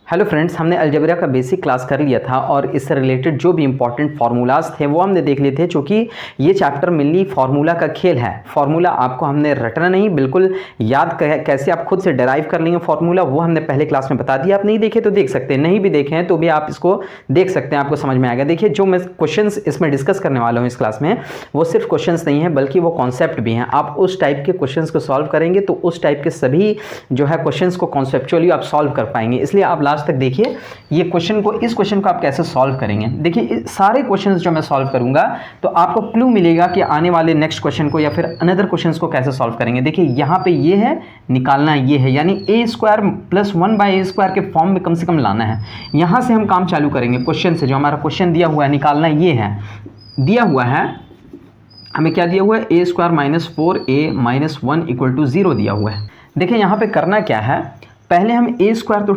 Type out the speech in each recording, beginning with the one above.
Hello friends, हमने algebra का basic class कर लिया था और इससे रिलेटेड जो भी इंपॉर्टेंट फार्मूलाज थे वो हमने देख लिए थे। चूँकि ये चैप्टर मेनली फार्मूला का खेल है। फार्मूला आपको हमने रटना नहीं, बिल्कुल याद कैसे आप खुद से डिराइव कर लेंगे फार्मूला, वो हमने पहले क्लास में बता दिया। आप नहीं देखे तो देख सकते हैं, नहीं भी देखे हैं तो भी आप इसको देख सकते हैं, आपको समझ में आएगा। देखिए, जो मैं क्वेश्चन इसमें डिस्कस करने वाला हूँ इस क्लास में, वो सिर्फ क्वेश्चन नहीं है बल्कि वो कॉन्सेप्ट भी हैं। आप उस टाइप के क्वेश्चन को सॉल्व करेंगे तो उस टाइप के सभी जो है क्वेश्चन को कॉन्सेप्चुअली आप सॉल्व कर पाएंगे। इसलिए आप लास्ट तक देखिए ये क्वेश्चन को, इस क्वेश्चन को आप कैसे सॉल्व करेंगे। देखिए, सारे क्वेश्चंस जो मैं सॉल्व करूंगा तो आपको क्लू मिलेगा कि आने वाले नेक्स्ट क्वेश्चन को या फिर अनदर क्वेश्चंस को कैसे सॉल्व करेंगे। देखिए, यहाँ पे ये है, निकालना ये है, यानी a square plus 1/a square के फॉर्म में कम से कम लाना है। यहाँ से हम काम चालू करेंगे। क्वेश्चन से जो हमारा क्वेश्चन दिया हुआ है, निकालना ये है, दिया हुआ है हमें क्या दिया हुआ है, a square minus 4a minus 1 equal to 0 दिया हुआ है। देखिए, यहाँ पे करना क्या है, पहले हम a स्क्वायर तो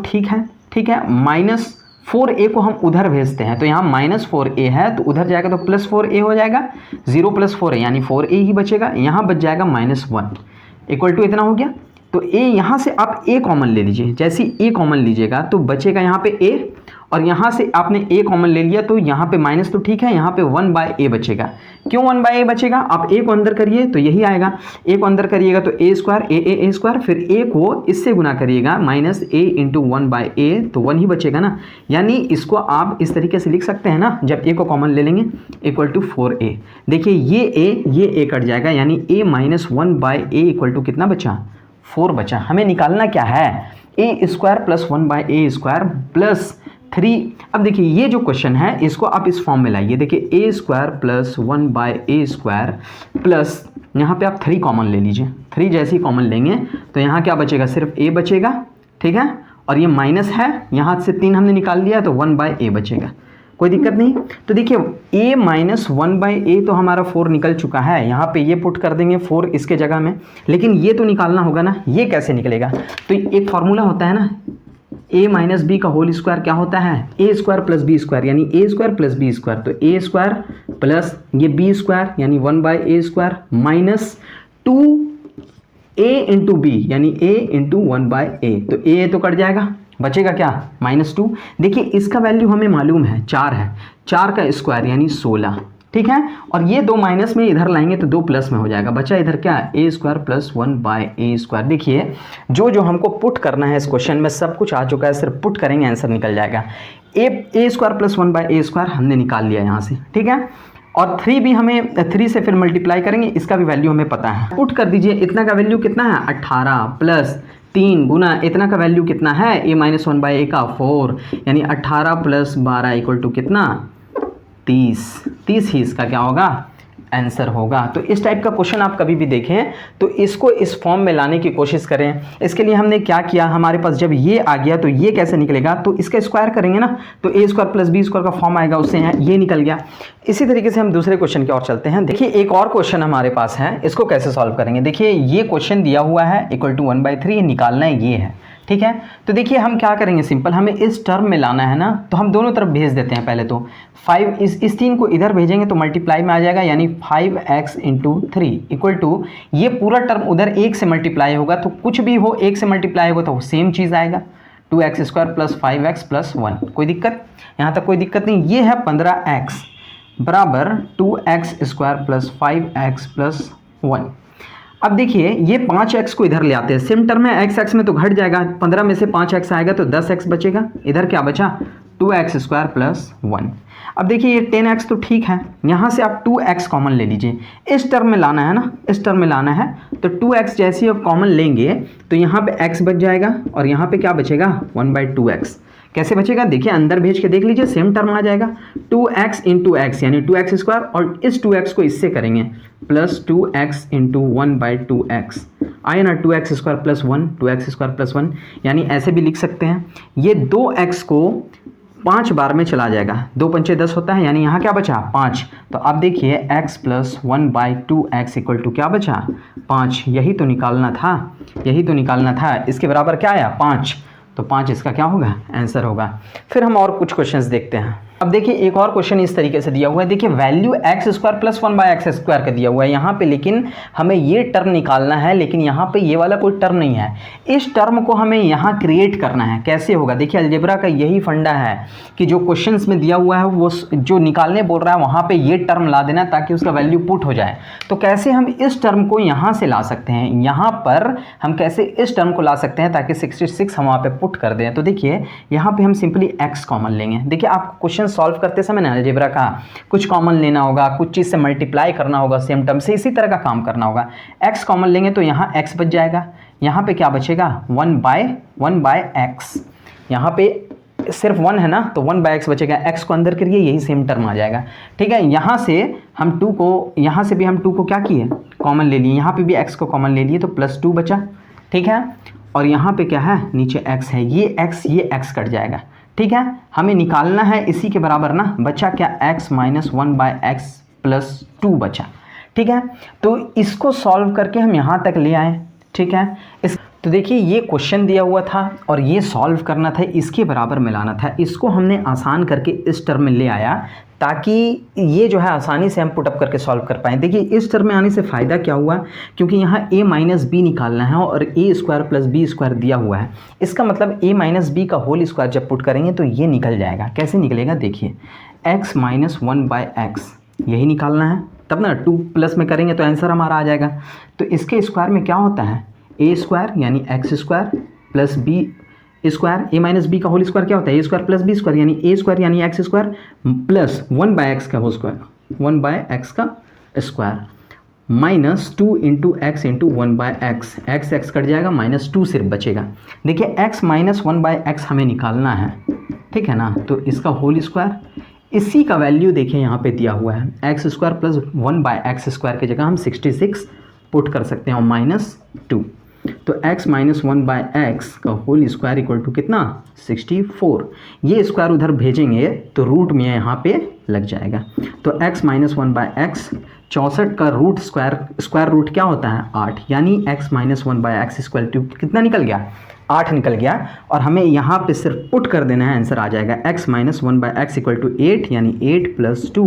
ठीक है, माइनस 4a को हम उधर भेजते हैं। तो यहाँ माइनस 4a है तो उधर जाएगा तो प्लस 4a हो जाएगा। 0 प्लस 4a यानी 4a ही बचेगा। यहाँ बच जाएगा माइनस 1 इक्वल टू इतना हो गया। तो a यहाँ से आप a कॉमन ले लीजिए। जैसे a कॉमन लीजिएगा तो बचेगा यहाँ पे a, और यहाँ से आपने a कॉमन ले लिया तो यहाँ पे माइनस तो ठीक है, यहाँ पे 1/a बचेगा। क्यों 1/a बचेगा? आप a को अंदर करिए तो यही आएगा। a को अंदर करिएगा तो a स्क्वायर a स्क्वायर, फिर a को इससे गुना करिएगा माइनस a इंटू 1/a तो 1 ही बचेगा ना। यानी इसको आप इस तरीके से लिख सकते हैं ना, जब a को कॉमन ले लेंगे इक्वल टू 4a। देखिए, ये a कट जाएगा, यानी a minus 1/a equal to कितना बचा? 4 बचा। हमें निकालना क्या है, a square plus 1/a square plus 3। अब देखिए, ये जो क्वेश्चन है इसको आप इस फॉर्म में लाइए। देखिए, a square plus 1/a square plus यहाँ पे आप 3 कॉमन ले लीजिए। 3 जैसे ही कॉमन लेंगे तो यहाँ क्या बचेगा, सिर्फ a बचेगा, ठीक है। और ये माइनस है, यहाँ से 3 हमने निकाल दिया तो 1/a बचेगा, कोई दिक्कत नहीं। तो देखिए, a माइनस 1/a तो हमारा 4 निकल चुका है। यहाँ पे ये पुट कर देंगे 4 इसके जगह में, लेकिन ये तो निकालना होगा ना। ये कैसे निकलेगा? तो एक फार्मूला होता है ना, a माइनस बी का होल स्क्वायर क्या होता है, a square plus B square, यानी a square plus B square. तो a स्क्वायर प्लस ये b स्क्वायर यानी 1/a square minus 2a into B यानी a इंटू 1/a। तो a तो कट जाएगा, बचेगा क्या, -2। देखिए, इसका वैल्यू हमें मालूम है 4 है, 4 का स्क्वायर यानी 16, ठीक है। और ये 2 माइनस में इधर लाएंगे तो 2 प्लस में हो जाएगा। बचा इधर क्या, a square plus 1/a square. देखिए, जो हमको पुट करना है इस क्वेश्चन में सब कुछ आ चुका है, सिर्फ पुट करेंगे आंसर निकल जाएगा। a square plus 1/a square हमने निकाल लिया यहाँ से, ठीक है। और 3 भी हमें 3 से फिर मल्टीप्लाई करेंगे, इसका भी वैल्यू हमें पता है। पुट कर दीजिए, इतना का वैल्यू कितना है, 18 प्लस 3 गुना इतना का वैल्यू कितना है, a माइनस 1/a का 4, यानी 18 प्लस 12 इक्वल टू कितना, 30 ही इसका क्या होगा, आंसर होगा। तो इस टाइप का क्वेश्चन आप कभी भी देखें तो इसको इस फॉर्म में लाने की कोशिश करें। इसके लिए हमने क्या किया, हमारे पास जब ये आ गया तो ये कैसे निकलेगा, तो इसका स्क्वायर करेंगे ना, तो a square plus B square का फॉर्म आएगा, उससे ये निकल गया। इसी तरीके से हम दूसरे क्वेश्चन की ओर चलते हैं। देखिए, एक और क्वेश्चन हमारे पास है, इसको कैसे सॉल्व करेंगे। देखिए, ये क्वेश्चन दिया हुआ है इक्वल टू 1/3, निकालना ये है, ठीक है। तो देखिए, हम क्या करेंगे, सिंपल हमें इस टर्म में लाना है ना, तो हम दोनों तरफ भेज देते हैं। पहले तो 5 इस 3 को इधर भेजेंगे तो मल्टीप्लाई में आ जाएगा, यानी 5x इंटू 3 इक्वल टू ये पूरा टर्म उधर 1 से मल्टीप्लाई होगा, तो कुछ भी हो 1 से मल्टीप्लाई होगा तो सेम चीज़ आएगा, 2x square plus 5x plus 1। कोई दिक्कत, यहाँ तक कोई दिक्कत नहीं। ये है 15x बराबर 2x square plus 5x plus 1। अब देखिए, ये 5x को इधर ले आते हैं, सेम टर्म है, x में तो घट जाएगा, 15 में से 5x आएगा तो 10x बचेगा। इधर क्या बचा, 2x स्क्वायर प्लस 1। अब देखिए, ये 10x तो ठीक है, यहाँ से आप 2x कॉमन ले लीजिए। इस टर्म में लाना है ना, इस टर्म में लाना है, तो 2x जैसे ही आप कॉमन लेंगे तो यहाँ पे x बच जाएगा और यहाँ पे क्या बचेगा, 1/2x। कैसे बचेगा, देखिए अंदर भेज के देख लीजिए, सेम टर्म आ जाएगा, 2x इंटू एक्स यानी 2x स्क्वायर, और इस 2x को इससे करेंगे प्लस 2x इंटू 1/2x आए ना, 2x square plus 1, 2x square plus 1, यानी ऐसे भी लिख सकते हैं। ये 2x को 5 बार में चला जाएगा, 2 पंचे 10 होता है, यानी यहाँ क्या बचा, 5। तो अब देखिए, x plus 1/2x equal to क्या बचा, 5। यही तो निकालना था, इसके बराबर क्या आया, 5। तो 5 इसका क्या होगा, आंसर होगा। फिर हम और कुछ क्वेश्चंस देखते हैं। अब देखिए एक और क्वेश्चन इस तरीके से दिया हुआ है, देखिए value x square plus 1/x² का दिया हुआ है यहाँ पे, लेकिन हमें ये टर्म निकालना है, लेकिन यहाँ पे ये वाला कोई टर्म नहीं है। इस टर्म को हमें यहाँ क्रिएट करना है। कैसे होगा? देखिए अलजेब्रा का यही फंडा है कि जो क्वेश्चंस में दिया हुआ है वो जो निकालने बोल रहा है वहाँ पे ये टर्म ला देना ताकि उसका वैल्यू पुट हो जाए। तो कैसे हम इस टर्म को यहाँ से ला सकते हैं, यहाँ पर हम कैसे इस टर्म को ला सकते हैं ताकि 66 हम वहाँ पे पुट कर दें। तो देखिए यहाँ पे हम सिंपली x कॉमन लेंगे। देखिए आप क्वेश्चन सॉल्व करते समय ना अलजेब्रा का कुछ कॉमन लेना होगा, कुछ चीज़ से मल्टीप्लाई करना होगा सेम टर्म से, इसी तरह का काम करना होगा। x कॉमन लेंगे तो यहाँ x बच जाएगा, यहाँ पे क्या बचेगा 1/x, यहाँ पे सिर्फ 1 है ना तो 1/x बचेगा, x को अंदर करिए यही सेम टर्म आ जाएगा। ठीक है, यहाँ से हम 2 को, यहाँ से भी हम 2 को क्या किए कॉमन ले लिए, यहाँ पे भी x को कॉमन ले लिए तो +2 बचा। ठीक है, और यहाँ पे क्या है नीचे x है, ये x कट जाएगा। ठीक है, हमें निकालना है इसी के बराबर ना, बचा क्या x - 1/x + 2 बचा। ठीक है, तो इसको सॉल्व करके हम यहाँ तक ले आए। ठीक है, तो देखिए ये क्वेश्चन दिया हुआ था और ये सॉल्व करना था, इसके बराबर मिलाना था, इसको हमने आसान करके इस टर्म में ले आया ताकि ये जो है आसानी से हम पुटअप करके सॉल्व कर पाएँ। देखिए इस टर्म में आने से फ़ायदा क्या हुआ, क्योंकि यहाँ a - b निकालना है और a² + b² दिया हुआ है, इसका मतलब a - b का होल स्क्वायर जब पुट करेंगे तो ये निकल जाएगा। कैसे निकलेगा देखिए, x - 1/x यही निकालना है, तब ना 2 प्लस में करेंगे तो आंसर हमारा आ जाएगा। तो इसके स्क्वायर में क्या होता है a² यानी x² + b² a - b का होल स्क्वायर क्या होता है a² + b² यानी a² यानी x² प्लस 1/x का होल स्क्वायर 1/x का square -2 × x × 1/x, x cut जाएगा -2 सिर्फ बचेगा। देखिए x - 1/x हमें निकालना है, ठीक है ना, तो इसका होल स्क्वायर, इसी का वैल्यू देखिए यहाँ पे दिया हुआ है x² + 1/x² की जगह हम 66 पुट कर सकते हैं और -2, तो x - 1/x का होल स्क्वायर इक्वल टू कितना 64। ये स्क्वायर उधर भेजेंगे तो रूट में यहाँ पे लग जाएगा, तो x - 1/x 64 का रूट स्क्वायर रूट क्या होता है 8, यानी x - 1/x इक्वल टू कितना निकल गया 8 निकल गया। और हमें यहाँ पे सिर्फ पुट कर देना है, आंसर आ जाएगा x - 1/x इक्वल टू 8 यानी 8 + 2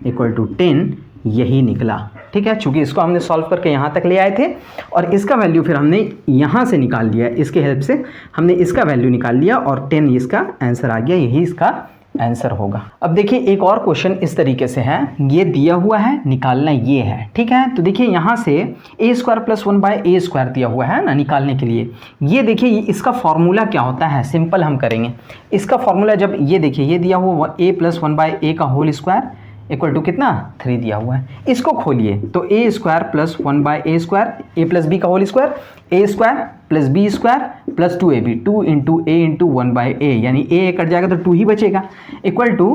इक्वल टू 10, यही निकला। ठीक है, चूँकि इसको हमने सॉल्व करके यहाँ तक ले आए थे और इसका वैल्यू फिर हमने यहाँ से निकाल लिया, इसके हेल्प से हमने इसका वैल्यू निकाल लिया और 10 इसका आंसर आ गया, यही इसका आंसर होगा। अब देखिए एक और क्वेश्चन इस तरीके से है, ये दिया हुआ है, निकालना ये है। ठीक है, तो देखिए यहाँ से a² + 1/a² दिया हुआ है ना निकालने के लिए। ये देखिए इसका फॉर्मूला क्या होता है, सिंपल हम करेंगे इसका फॉर्मूला। जब ये देखिए ये दिया हुआ a + 1/a का होल स्क्वायर इक्वल टू कितना 3 दिया हुआ है, इसको खोलिए तो a² + 1/a², a + b का whole square a² + b² + 2ab, 2 × a × 1/a, यानी a कट जाएगा तो 2 ही बचेगा, इक्वल टू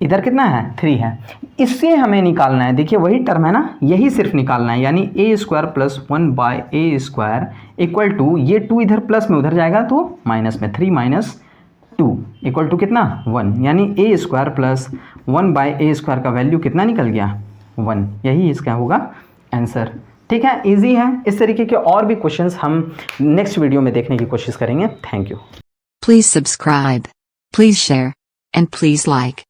इधर कितना है 3 है। इससे हमें निकालना है, देखिए वही टर्म है ना, यही सिर्फ निकालना है, यानी a² + 1/a² इक्वल टू ये 2 इधर प्लस में उधर जाएगा तो माइनस में 3 - 2 इक्वल टू कितना 1, यानी a² + 1/a² का वैल्यू कितना निकल गया 1, यही इसका होगा आंसर। ठीक है, इजी है। इस तरीके के और भी क्वेश्चंस हम नेक्स्ट वीडियो में देखने की कोशिश करेंगे। Thank you. Please subscribe, please share, and please like.